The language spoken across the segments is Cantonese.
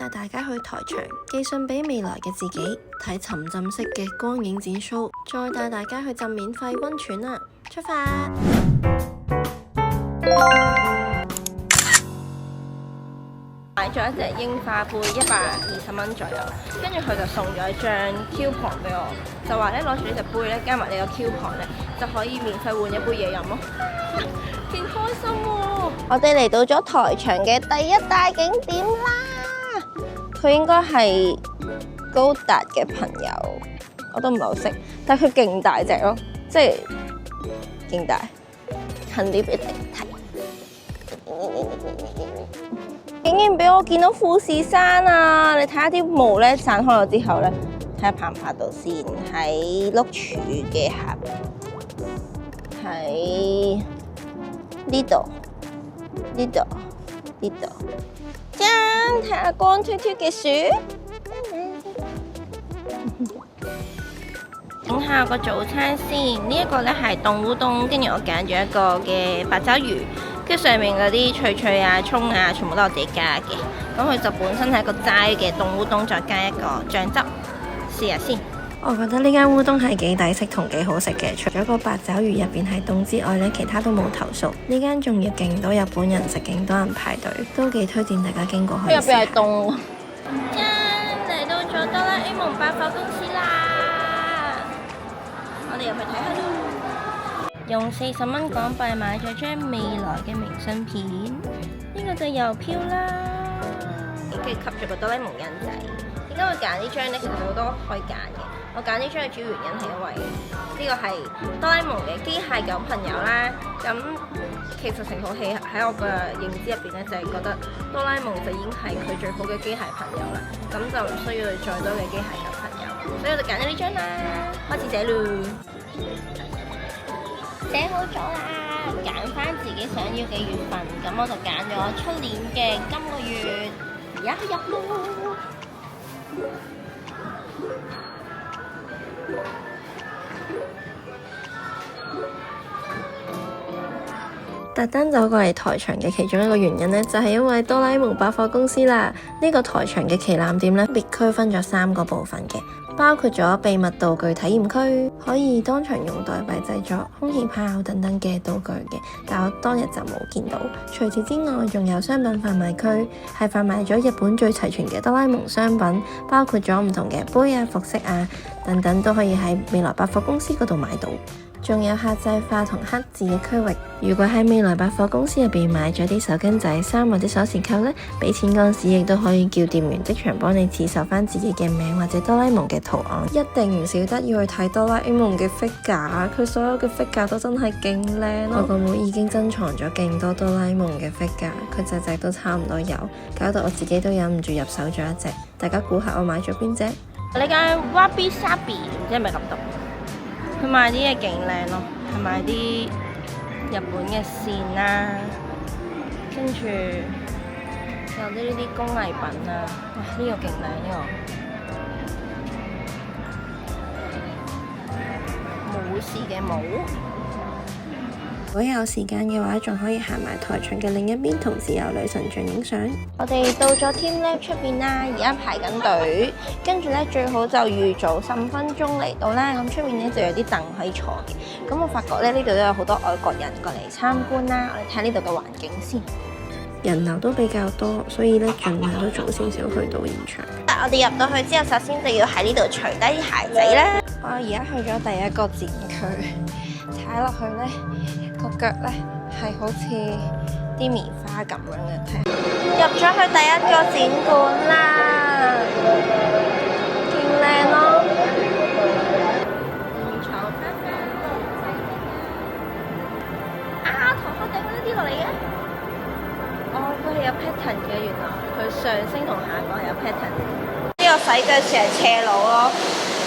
帶大家去台場寄信俾未來嘅自己，睇沉浸式嘅光影展 show， 再帶大家去浸免費溫泉啦！出發！買咗一隻櫻花杯，120蚊左右，跟住佢就送咗一張 coupon 俾我，就話咧攞住呢隻杯咧，加埋你個 coupon 咧，就可以免費換一杯嘢飲咯，勁開心喎！我哋嚟到咗台場嘅第一大景點啦，佢應該係高達嘅朋友，我都唔係好識，但係佢勁大隻咯，即係勁大，近啲俾你睇。竟然俾我見到富士山啊！你睇下啲霧咧散開咗之後咧，睇下拍唔拍到先。喺碌柱嘅下邊，喺呢度，呢度，呢度。짜잔！睇下光禿禿嘅樹。整下個早餐先，呢一個咧係凍烏冬，跟住我揀咗一個嘅八爪魚。跟住上面嗰啲脆脆啊、葱啊，全部都係我自己加嘅。咁佢就本身係一個齋嘅凍烏冬，再加一個醬汁，試下先。我覺得呢間烏冬係幾抵食同幾好食嘅，除咗個八爪魚入邊係凍之外呢，其他都冇投訴。呢間仲要勁多日本人食，勁多人排隊，都幾推薦大家經過去試下。入邊係凍。嚟到咗哆啦 A 夢百貨公司啦，我哋入去睇下咯。用40蚊港幣買咗張未來嘅明信片，呢個就郵票啦。跟住吸住個哆啦 A 夢印仔。點解會揀呢張呢？其實好多可以揀嘅。我揀呢張嘅主要原因係因為呢個係哆啦 A 夢嘅機械狗朋友啦。咁其實成套戲喺我嘅認知入邊呢，就係覺得哆啦 A 夢就已經係佢最好嘅機械朋友啦。咁就唔需要再多嘅機械狗朋友，所以我就揀咗呢張啦。開始寫咯。寫好咗啦，揀翻自己想要嘅月份，咁我就揀咗出年嘅今個月，而家入咯。特登走過嚟台場嘅其中一個原因呢，就係因為哆啦 A 夢百貨公司啦。呢個台場嘅旗艦店呢，別區分咗3個部分嘅。包括咗秘密道具體驗區，可以當場用代幣製作空氣炮等等嘅道具嘅，但我當日就冇見到。除此之外，仲有商品販賣區，係販賣咗日本最齊全嘅哆啦 A 夢商品，包括咗唔同嘅杯啊、服飾啊等等，都可以喺未來百貨公司嗰度買到。仲有客製化同刻字嘅區域，如果喺未來百貨公司入邊買咗啲手巾仔、衫或者鎖匙扣呢，俾錢嗰陣時亦都可以叫店員即場幫你刺繡翻自己嘅名或者哆啦 A 夢嘅圖案。一定唔少得要去睇哆啦 A 夢嘅 figure， 佢所有嘅 figure 都真係勁靚咯。我個妹已經珍藏咗勁多哆啦 A 夢嘅 figure， 佢隻隻都差唔多有，搞到我自己都忍唔住入手咗一隻。大家估下我買咗邊隻？呢間 Wabi Sabi 唔知係咪咁讀？佢賣啲嘢勁靚咯，係賣啲日本嘅線啦，跟住有啲呢啲工藝品啊，哇！呢個勁靚呢個武士嘅帽。如果有時間嘅話，仲可以行埋台場嘅另一邊，同自由女神像影相。我哋到咗 Team Lab 出邊啦，而家排緊隊，跟住咧最好就預早15分鐘嚟到啦。咁出面咧就有啲凳可以坐嘅。咁我發覺咧呢度都有好多外國人過嚟參觀啦。我哋睇下呢度嘅環境先，人流都比較多，所以咧盡量都早少少去到現場。我哋入到去之後，首先就要喺呢度除低啲鞋仔啦。我而家去咗第一個展區，踩落去咧。個腳咧係好似啲棉花咁樣嘅，睇入咗去第一個展館啦，勁靚咯！啊，頭殼頂嗰啲落嚟嘅，哦，佢係有 pattern 嘅，原來佢上升同下降係有 pattern。呢個洗腳池係斜路咯，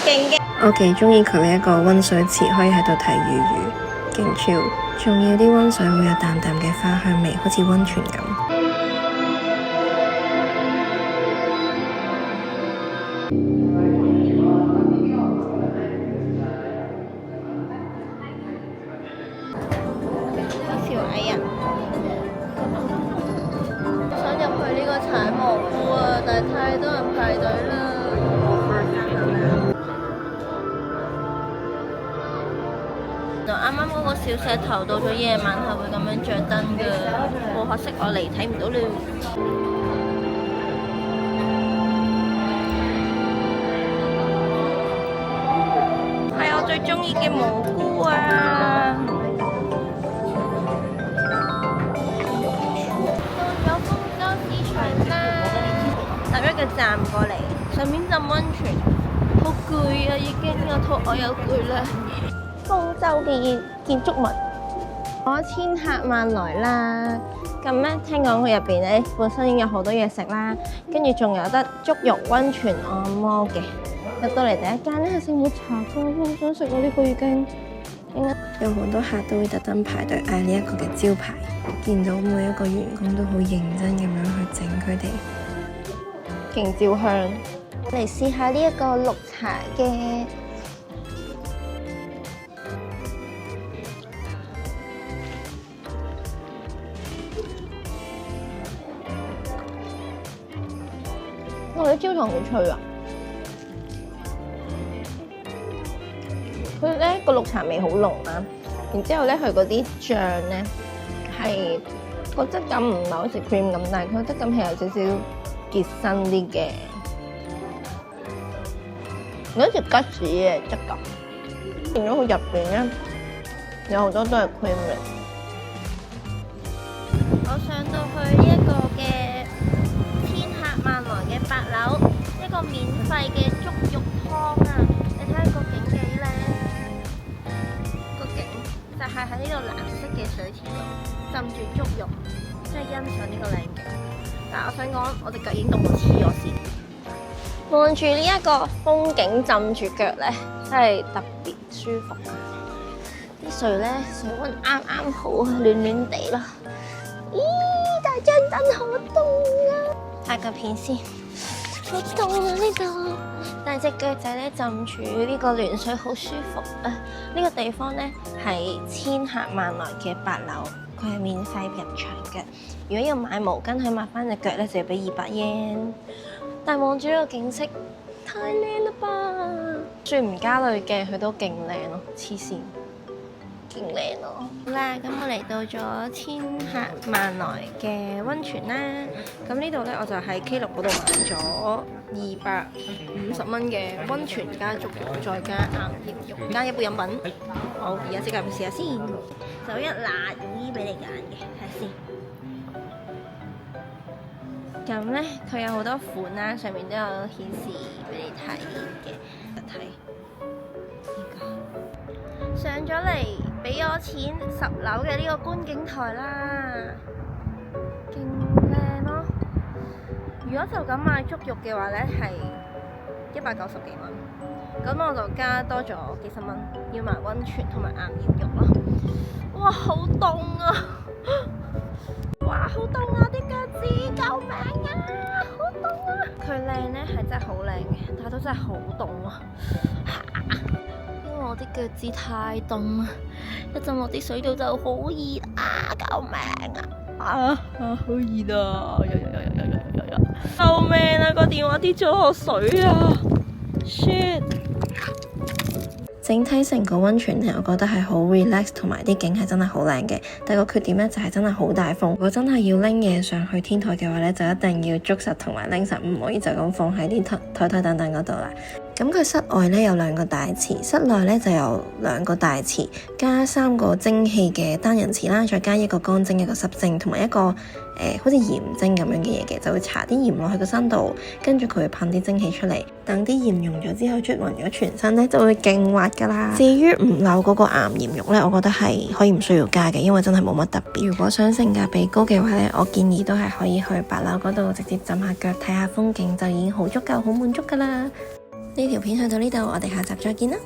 勁嘅。我幾中意佢呢一個溫水池，可以喺度睇魚魚，勁超。仲要啲溫水會有淡淡嘅花香味，好似溫泉咁。小矮人，想入去呢個踩蘑菇啊，但係太個小石頭到咗夜晚係會咁樣着燈嘅，好可惜我嚟睇唔到了。係我最中意嘅蘑菇啊！到咗豐洲市場啦，搭一個站過嚟，順便浸溫泉，好攰啊！已經我肚餓又攰啦。豐洲嘅建築物，我千客萬來啦。咁咧，聽講佢入邊咧本身已經有好多嘢食啦，跟住仲有得足浴溫泉按摩嘅。入到嚟第一間咧係聖抹茶㗎，我好想食喎呢個已經。有好多客都會特登排隊嗌呢一個嘅招牌，見到每一個員工都好認真咁樣去整佢哋。勁焦香，嚟試下呢一個綠茶嘅。我啲焦糖好脆啊！佢咧個綠茶味好濃啦，然之後咧佢嗰啲醬咧係個質感唔係好似 cream 咁，但係佢質感係有少少結身啲嘅，有一隻吉士嘅質感。變咗佢入邊咧有好多都係 cream 嚟。我上到去呢一個嘅千客萬來嘅8樓，一個免費嘅足浴湯啊！你睇下個景幾靚，個景就係喺呢度藍色嘅水池度浸住足浴，真係欣賞呢個靚景。但係我想講，我隻腳已經凍到黐咗線。望住呢一個風景浸住腳咧，真係特別舒服。啲水咧水溫啱啱好，暖暖地咯。咦，大張燈好凍啊！拍個片先，好凍啊呢度，但係隻腳仔咧浸住呢個暖水好舒服啊！呢個地方咧係千客萬來嘅8樓，佢係免費入場嘅。如果要買毛巾去抹翻隻腳咧，就要俾200 yen。但係望住呢個景色，太靚啦吧！算唔加淚嘅，佢都勁靚咯，黐線。勁靚咯！好啦，咁我嚟到咗千客萬來嘅溫泉啦。咁呢度咧，我就喺 K6嗰度買咗250蚊嘅溫泉加足浴，再加岩鹽浴加一杯飲品。好，而家即刻咁試下先。就一辣魚俾你揀嘅，睇先。咁咧，佢有好多款啦，上面都有顯示俾你睇嘅。睇呢個上咗嚟。俾咗錢10樓嘅呢個觀景台啦，勁靚咯！如果就咁買足浴嘅話咧，係190幾蚊，咁我就加多咗幾十蚊，要埋溫泉同埋岩鹽浴咯。哇，好凍啊！哇，好凍啊！啲腳趾，救命啊！好凍啊！佢靚咧係真係好靚嘅，但係都真係好凍啊！因為我啲腳趾太凍啦，一浸落啲水度就好熱啊！救命啊！好熱啊！救命啊！個電話跌咗落水啊 ！shit！ 整體成個溫泉咧，我覺得係好 relax， 同埋啲景係真係好靚嘅。但係個缺點咧就係真係好大風。如果真係要拎嘢上去天台嘅話咧，就一定要捉實同埋拎實，唔可以就咁放喺啲台等等嗰度啦。咁佢室外咧有2個大池，室內咧就有2個大池，加3個蒸汽嘅單人池啦，再加1個乾蒸、1個濕蒸，同埋一個好似鹽蒸咁樣嘅嘢嘅，就會搽啲鹽落去個身度，跟住佢會噴啲蒸氣出嚟，等啲鹽溶咗之後捽勻咗全身咧，就會勁滑噶啦。至於5樓嗰個岩鹽浴咧，我覺得係可以唔需要加嘅，因為真係冇乜特別。如果想性價比高嘅話咧，我建議都係可以去8樓嗰度直接浸下腳，睇下風景就已經好足夠、好滿足噶啦。呢條片去到呢度，我哋下集再見啦。